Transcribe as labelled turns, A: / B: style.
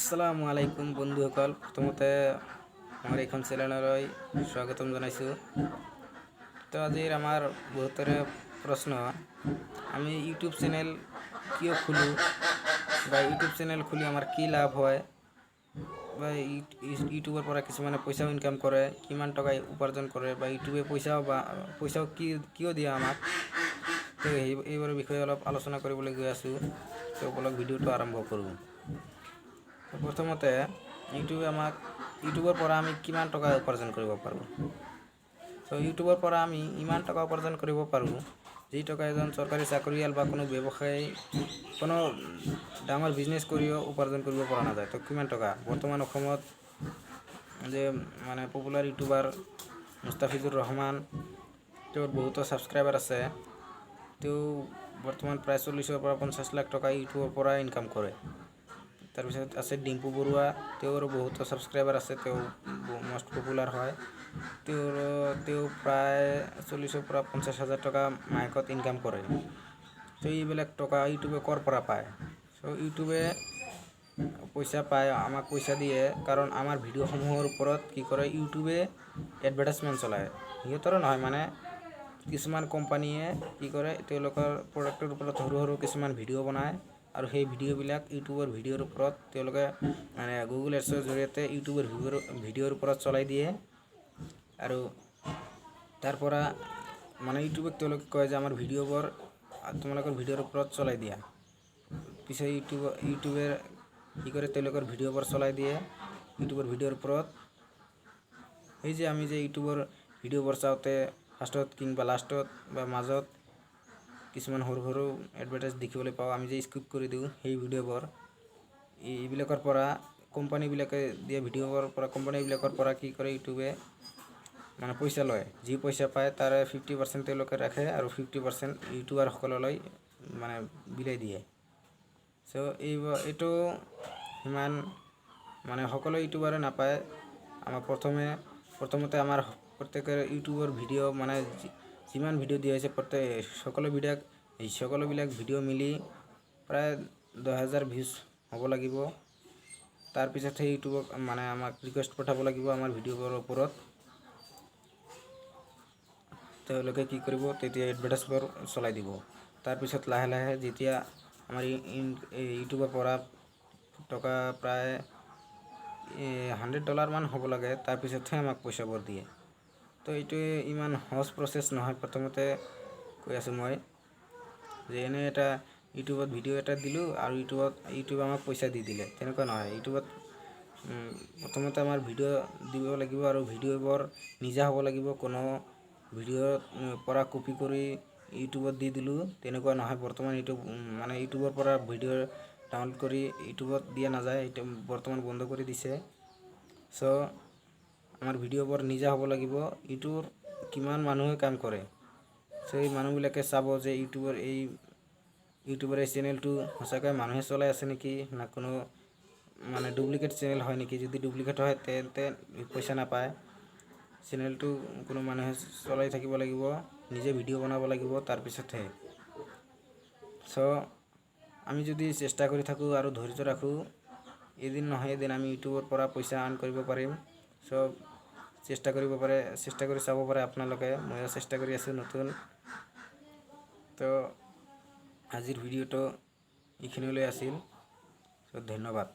A: আসসালামু আলাইকুম বন্ধুসকল, প্ৰথমতে আমাৰ এইখন চেনেললৈ স্বাগতম জনাইছোঁ। তো আজিৰ আমাৰ বহুতৰে প্ৰশ্ন, আমি ইউটিউব চেনেল কিয় খোলোঁ বা ইউটিউব চেনেল খুলি আমাৰ কি লাভ হয় বা ইউটিউবৰ পৰা কিছুমানে পইচাও ইনকাম কৰে, কিমান টকা উপাৰ্জন কৰে বা ইউটিউবে পইচাও কিয় দিয়ে আমাক, তো এইবোৰৰ বিষয়ে অলপ আলোচনা কৰিবলৈ গৈ আছোঁ। তো বলক ভিডিঅ'টো আৰম্ভ কৰোঁ। প্ৰথমতে ইউটিউবৰ পৰা আমি কিমান টকা উপাৰ্জন কৰিব পাৰোঁ। তো ইউটিউবৰ পৰা আমি ইমান টকা উপাৰ্জন কৰিব পাৰোঁ যি টকা এজন চৰকাৰী চাকৰিয়াল বা কোনো ব্যৱসায়ী কোনো ডাঙৰ বিজনেছ কৰিও উপাৰ্জন কৰিব পৰা নাযায়। তো কিমান টকা বৰ্তমান অসমত যে মানে পপুলাৰ ইউটিউবাৰ মুস্তাফিজুৰ ৰহমান, তেওঁৰ বহুতো ছাবস্ক্ৰাইবাৰ আছে। তেওঁ বৰ্তমান প্ৰায় 40-ৰ পৰা 50 লাখ টকা ইউটিউবৰ পৰা ইনকাম কৰে। তাৰপিছত আছে ডিম্পু বৰুৱা, তেওঁৰো বহুতো ছাবস্ক্ৰাইবাৰ আছে, তেওঁ মষ্ট পপুলাৰ হয়। তেওঁ প্ৰায় 40-ৰ পৰা 50,000 টকা মাহেকত ইনকাম কৰে। তো এইবিলাক টকা ইউটিউবে ক'ৰ পৰা পায়? ইউটিউবে পইচা পায়, আমাক পইচা দিয়ে, কাৰণ আমাৰ ভিডিঅ'সমূহৰ ওপৰত কি কৰে, ইউটিউবে এডভাৰটাইজমেণ্ট চলায়। সিহঁতৰো নহয়, মানে কিছুমান কোম্পানীয়ে কি কৰে, তেওঁলোকৰ প্ৰডাক্টৰ ওপৰত সৰু সৰু কিছুমান ভিডিঅ' বনায় আৰু সেই ভিডিঅ'বিলাক ইউটিউবৰ ভিডিঅ'ৰ ওপৰত তেওঁলোকে মানে গুগল এডছৰ জৰিয়তে ইউটিউবৰ ভিডিঅ'ৰ ওপৰত চলাই দিয়ে। আৰু তাৰ পৰা মানে ইউটিউবক তেওঁলোকে কয় যে আমাৰ ভিডিঅ'বোৰ তোমালোকৰ ভিডিঅ'ৰ ওপৰত চলাই দিয়া। পিছে ইউটিউবে কি কৰে, তেওঁলোকৰ ভিডিঅ'বোৰ চলাই দিয়ে ইউটিউবৰ ভিডিঅ'ৰ ওপৰত। এই যে আমি যে ইউটিউবৰ ভিডিঅ'বোৰ চাওঁতে ফাৰ্ষ্টত কিংবা লাষ্টত বা মাজত কিছুমান সৰু সৰু এডভাৰটাইজ দেখিবলৈ পাওঁ, আমি যে স্কিপ কৰি দিওঁ সেই ভিডিঅ'বোৰ, এইবিলাকৰ পৰা কোম্পানীবিলাকে দিয়া ভিডিঅ'বোৰ পৰা কোম্পানীবিলাকৰ পৰা কি কৰে, ইউটিউবে মানে পইচা লয়। যি পইচা পায় তাৰে 50% তেওঁলোকে ৰাখে আৰু 50% ইউটিউবাৰসকললৈ মানে বিলাই দিয়ে। এইটো সিমান মানে সকলো ইউটিউবাৰে নাপায়। আমাৰ প্ৰথমতে আমাৰ প্ৰত্যেকৰ ইউটিউবৰ ভিডিঅ' মানে যিমান ভিডিঅ' দিয়া হৈছে সকলোবিলাক ভিডিঅ' মিলি প্ৰায় 10,000 ভিউজ হ'ব লাগিব। তাৰপিছতহে ইউটিউবক মানে আমাক ৰিকুৱেষ্ট পঠাব লাগিব আমাৰ ভিডিঅ'বোৰৰ ওপৰত। তেওঁলোকে কি কৰিব, তেতিয়া এডভাৰটাইজবোৰ চলাই দিব। তাৰপিছত লাহে লাহে যেতিয়া আমাৰ ইউটিউবৰ পৰা টকা প্ৰায় $100 মান হ'ব লাগে, তাৰপিছতহে আমাক পইচাবোৰ দিয়ে। তো এইটোৱে ইমান সহজ প্ৰচেছ নহয়। প্ৰথমতে কৈ আছোঁ মই যে এনে এটা ইউটিউবত ভিডিঅ' এটা দিলোঁ আৰু ইউটিউবে আমাক পইচা দি দিলে, তেনেকুৱা নহয়। ইউটিউবত প্ৰথমতে আমাৰ ভিডিঅ' দিব লাগিব আৰু ভিডিঅ'বোৰ নিজা হ'ব লাগিব। কোনো ভিডিঅ'ৰ পৰা কপি কৰি ইউটিউবত দি দিলোঁ তেনেকুৱা নহয়। বৰ্তমান ইউটিউবৰ পৰা ভিডিঅ' ডাউনলোড কৰি ইউটিউবত দিয়া নাযায়, এইটো বৰ্তমান বন্ধ কৰি দিছে। আমাৰ ভিডিঅ'বোৰ নিজা হ'ব লাগিব। ইউটিউবৰ কিমান মানুহে কাম কৰে, এই মানুহবিলাকে চাব যে ইউটিউবৰ এই চেনেলটো সঁচাকৈ মানুহে চলাই আছে নেকি, না কোনো মানে ডুপ্লিকেট চেনেল হয় নেকি। যদি ডুপ্লিকেট হয় তেন্তে পইচা নাপায়। চেনেলটো কোনো মানুহে চলাই থাকিব লাগিব, নিজে ভিডিঅ' বনাব লাগিব, তাৰপিছতহে। আমি যদি চেষ্টা কৰি থাকোঁ আৰু ধৈৰ্য ৰাখোঁ, এদিন নহয় এদিন আমি ইউটিউবৰ পৰা পইচা আৰ্ণ কৰিব পাৰিম। চেষ্টা কৰি চাব পাৰে আপোনালোকে, ময়ো চেষ্টা কৰি আছোঁ নতুন। তো আজিৰ ভিডিঅ'টো এইখিনিলৈ আছিল। ধন্যবাদ।